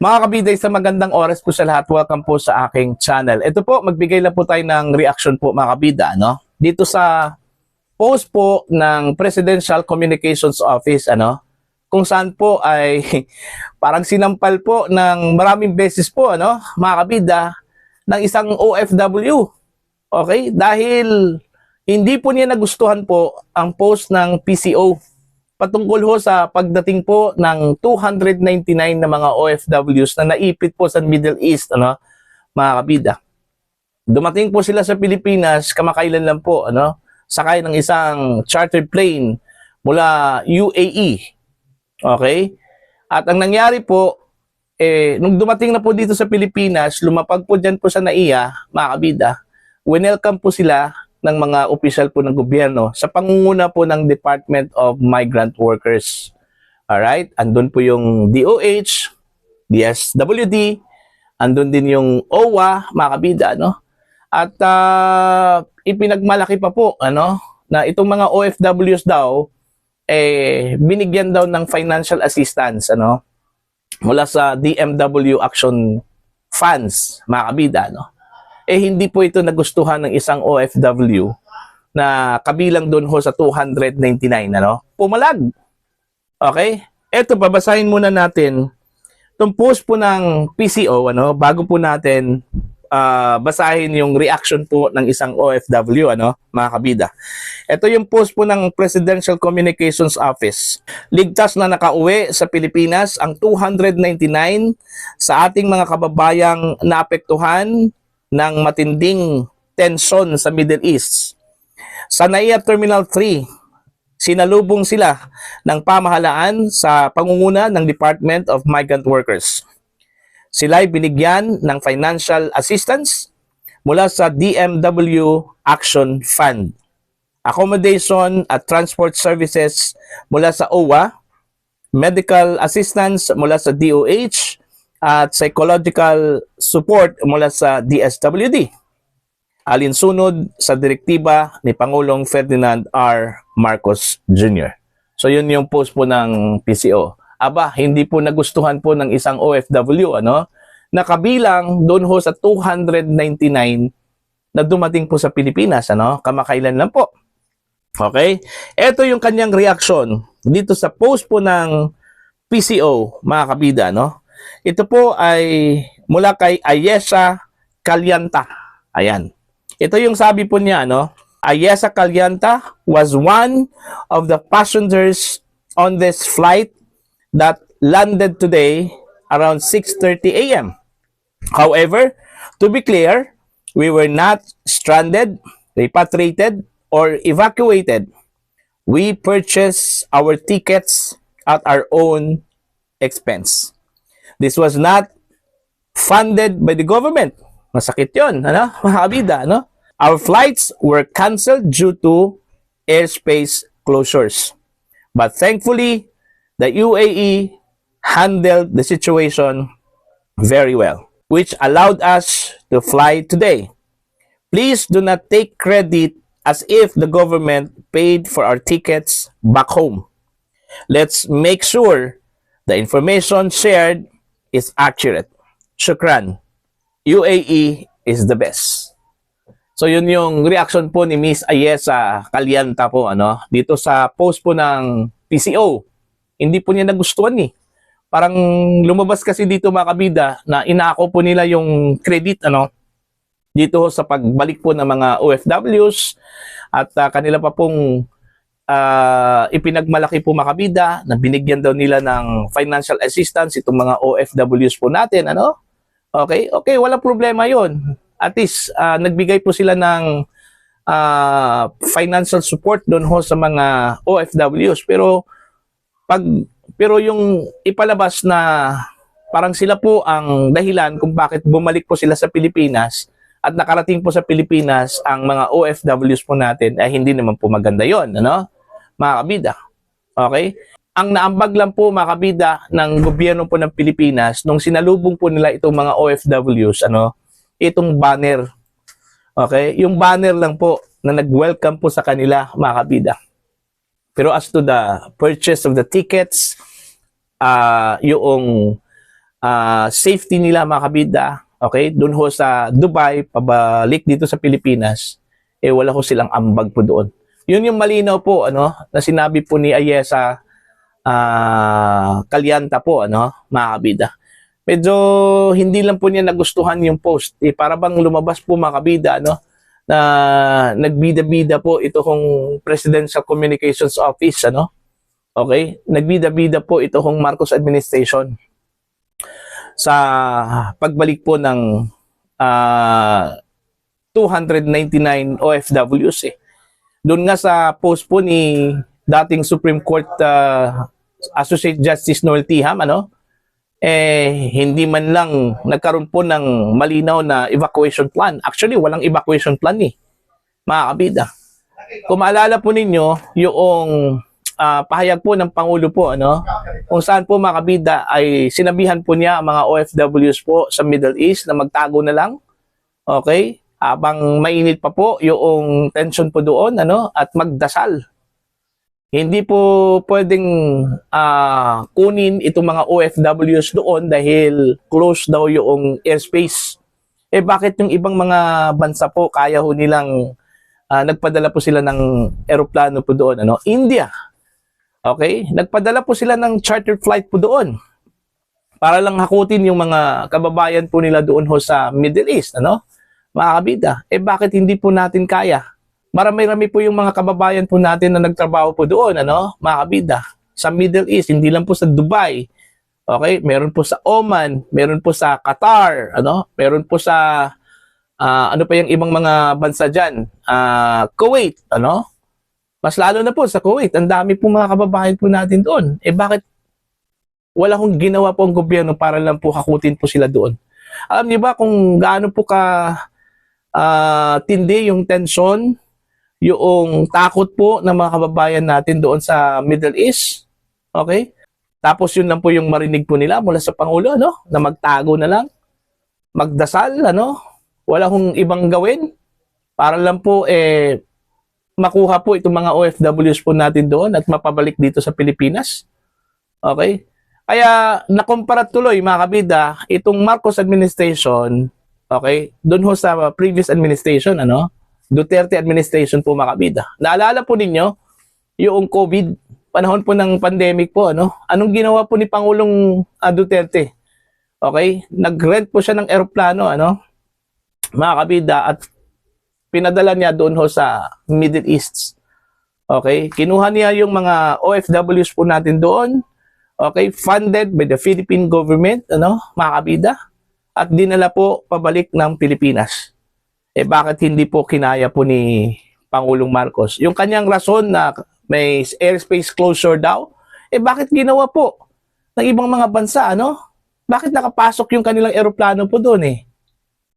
Mga kabiday, sa magandang oras po sa lahat, welcome po sa aking channel. Ito po, magbigay lang po tayo ng reaction po mga kabida, no? Dito sa post po ng Presidential Communications Office, kung saan po ay parang sinampal po ng maraming beses po, mga kabida, ng isang OFW. Okay? Dahil hindi po niya nagustuhan po ang post ng PCO patungkol ho sa pagdating po ng 299 na mga OFWs na naipit po sa Middle East, mga kabida. Dumating po sila sa Pilipinas, kamakailan lang po, sakay ng isang chartered plane mula UAE. Okay? At ang nangyari po, nung dumating na po dito sa Pilipinas, lumapag po dyan po sa NAIA, mga kabida, welcome po sila ng mga opisyal po ng gobyerno sa pangunguna po ng Department of Migrant Workers. Alright? Andun po yung DOH, DSWD, andun din yung OWA, mga kabida, At ipinagmalaki pa po, na itong mga OFWs daw, binigyan daw ng financial assistance, mula sa DMW Action Funds, mga kabida, hindi po ito nagustuhan ng isang OFW na kabilang doon ho sa 299, pumalag. Okay? Ito, babasahin muna natin itong post po ng PCO, bago po natin basahin yung reaction po ng isang OFW, mga kabida. Ito yung post po ng Presidential Communications Office. Ligtas na nakauwi sa Pilipinas ang 299 sa ating mga kababayang naapektuhan ng matinding tensyon sa Middle East. Sa NAIA Terminal 3, sinalubong sila ng pamahalaan sa pangunguna ng Department of Migrant Workers. Sila ay binigyan ng financial assistance mula sa DMW Action Fund, accommodation at transport services mula sa OWA, medical assistance mula sa DOH, at psychological support mula sa DSWD. Alinsunod sa direktiba ni Pangulong Ferdinand R. Marcos Jr. So yun yung post po ng PCO. Aba, hindi po nagustuhan po ng isang OFW, na kabilang doon ho sa 299 na dumating po sa Pilipinas, kamakailan lang po. Okay? Ito yung kanyang reaction dito sa post po ng PCO, mga kabida, Ito po ay mula kay Ayesha Calyanta. Ayan. Ito yung sabi po niya, Ayesha Calyanta was one of the passengers on this flight that landed today around 6:30 a.m. However, to be clear, we were not stranded, repatriated, or evacuated. We purchased our tickets at our own expense. This was not funded by the government. Masakit yun, mga kabida, Our flights were canceled due to airspace closures. But thankfully, the UAE handled the situation very well, which allowed us to fly today. Please do not take credit as if the government paid for our tickets back home. Let's make sure the information shared is accurate. Shukran. UAE is the best. So yun yung reaction po ni Miss Ayesha Calyanta po, dito sa post po ng PCO. Hindi po niya nagustuhan Parang lumabas kasi dito, mga kabida, na inaako po nila yung credit, dito sa pagbalik po ng mga OFWs at kanila pa pong ipinagmalaki po, mga kabida, na binigyan daw nila ng financial assistance itong mga OFWs po natin, Okay, walang problema yon. At least, nagbigay po sila ng financial support doon ho sa mga OFWs. Pero yung ipalabas na parang sila po ang dahilan kung bakit bumalik po sila sa Pilipinas at nakarating po sa Pilipinas ang mga OFWs po natin, ay hindi naman po maganda yon, mga kabida. Okay? Ang naambag lang po, mga kabida, ng gobyerno po ng Pilipinas nung sinalubong po nila itong mga OFWs, itong banner. Okay? Yung banner lang po na nag-welcome po sa kanila, mga kabida. Pero as to the purchase of the tickets, yung safety nila mga kabida, okay, doon ho sa Dubai, pabalik dito sa Pilipinas, wala ho silang ambag po doon. Yun yung malinaw po, na sinabi po ni Ayesa Calyanta po, mga kabida. Medyo hindi lang po niya nagustuhan yung post. Para bang lumabas po mga kabida, na nagbida-bida po ito kong Presidential Communications Office, okay? Nagbida-bida po ito kong Marcos administration sa pagbalik po ng 299 OFWs Doon nga sa post po ni dating Supreme Court Associate Justice Noel Tiham, hindi man lang nagkaroon po ng malinaw na evacuation plan. Actually, walang evacuation plan mga kabida. Kung maalala po ninyo, yung pahayag po ng Pangulo po, kung saan po mga kabida ay sinabihan po niya ang mga OFWs po sa Middle East na magtago na lang, okay? Habang mainit pa po yung tension po doon, at magdasal. Hindi po pwedeng kunin itong mga OFWs doon dahil close daw yung airspace. Bakit yung ibang mga bansa po kaya ho nilang nagpadala po sila ng eroplano po doon, India. Okay? Nagpadala po sila ng chartered flight po doon para lang hakutin yung mga kababayan po nila doon ho sa Middle East, mga kabida. Bakit hindi po natin kaya? Marami-rami po yung mga kababayan po natin na nagtrabaho po doon, mga kabida. Sa Middle East, hindi lang po sa Dubai. Okay? Meron po sa Oman, meron po sa Qatar, meron po sa ano pa yung ibang mga bansa dyan? Kuwait, Mas lalo na po sa Kuwait, ang dami po mga kababayan po natin doon. Bakit wala kong ginawa po ang gobyerno para lang po hakutin po sila doon? Alam niyo ba kung gaano po tindi yung tension, yung takot po ng mga kababayan natin doon sa Middle East? Okay? Tapos yun lang po yung marinig po nila mula sa Pangulo, na magtago na lang, magdasal, wala kong ibang gawin para lang po makuha po itong mga OFWs po natin doon at mapabalik dito sa Pilipinas. Okay? Kaya nakumpara tuloy mga kabida itong Marcos administration, okay, doon ho sa previous administration, Duterte administration po mga kabida. Naalala po ninyo yung COVID, panahon po ng pandemic po, anong ginawa po ni Pangulong Duterte? Okay? Nag-rent po siya ng eroplano, mga kabida, at pinadala niya doon ho sa Middle East. Okay? Kinuha niya yung mga OFWs po natin doon. Okay? Funded by the Philippine government, mga kabida. At dinala po pabalik ng Pilipinas. Bakit hindi po kinaya po ni Pangulong Marcos? Yung kanyang rason na may airspace closure daw, bakit ginawa po ng ibang mga bansa, Bakit nakapasok yung kanilang eroplano po doon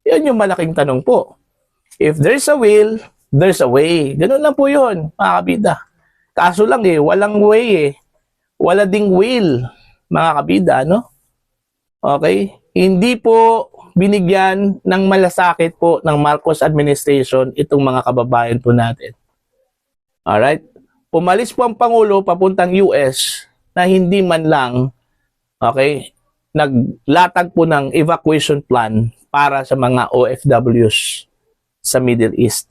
Yun yung malaking tanong po. If there's a will, there's a way. Ganun lang po yun, mga kabida. Kaso lang walang way Wala ding will, mga kabida, Okay? Hindi po binigyan ng malasakit po ng Marcos administration itong mga kababayan po natin. Alright? Pumalis po ang Pangulo papuntang US na hindi man lang, okay, naglatag po ng evacuation plan para sa mga OFWs sa Middle East.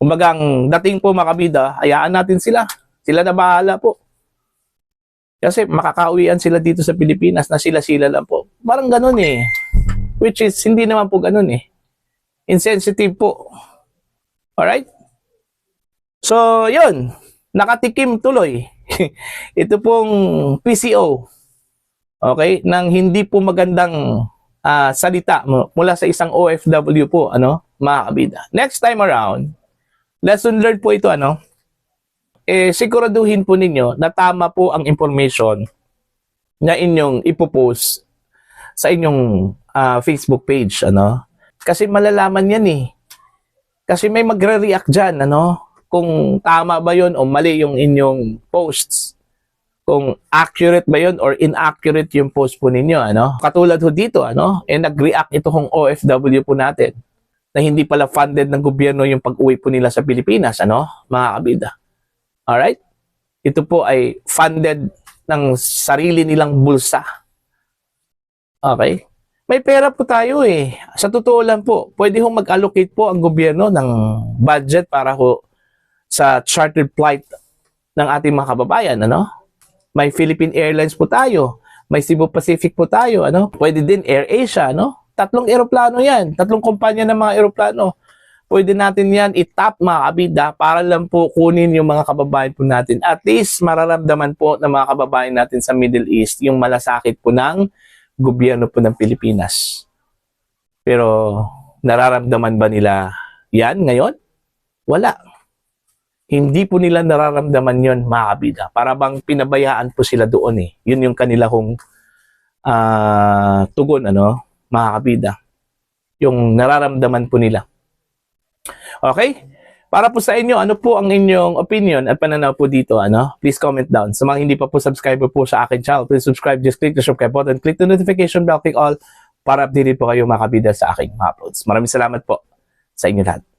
Kumbagang dating po mga kabida, hayaan natin sila. Sila na bahala po. Kasi makakauwian sila dito sa Pilipinas na sila-sila lang po. Parang ganun Which is, hindi naman po ganun Insensitive po. Alright? So, yun. Nakatikim tuloy. Ito pong PCO. Okay? Nang hindi po magandang salita mula sa isang OFW po, mga kabida. Next time around, lesson learned po ito, siguraduhin po ninyo na tama po ang information na inyong ipopost sa inyong Facebook page, Kasi malalaman yan Kasi may magre-react dyan, Kung tama ba yon o mali yung inyong posts. Kung accurate ba yon or inaccurate yung post po ninyo, Katulad ho dito, nag-react ito kong OFW po natin na hindi pala funded ng gobyerno yung pag-uwi po nila sa Pilipinas, mga kabida. Alright? Ito po ay funded ng sarili nilang bulsa. Okay? May pera po tayo eh. Sa totoo lang po, pwede hong mag-allocate po ang gobyerno ng budget para ho sa chartered flight ng ating mga kababayan, ano? May Philippine Airlines po tayo, may Cebu Pacific po tayo, ano? Pwede din Air Asia, ano? 3 eroplano 'yan, 3 kumpanya ng mga eroplano. Pwede natin 'yan i-tap mga kabida para lang po kunin yung mga kababayan po natin. At least mararamdaman po ng mga kababayan natin sa Middle East yung malasakit po ng gobyerno po ng Pilipinas. Pero nararamdaman ba nila yan ngayon? Wala. Hindi po nila nararamdaman yon mga kabida. Para bang pinabayaan po sila doon eh. Yun yung kanila kong tugon, ano, mga kabida. Yung nararamdaman po nila. Okay? Para po sa inyo, ano po ang inyong opinion at pananaw po dito, ano? Please comment down. Sa mga hindi pa po subscriber po sa akin channel, please subscribe. Just click the subscribe button, click the notification bell, click all para update po kayo mga kabida sa aking mga uploads. Maraming salamat po sa inyo lahat.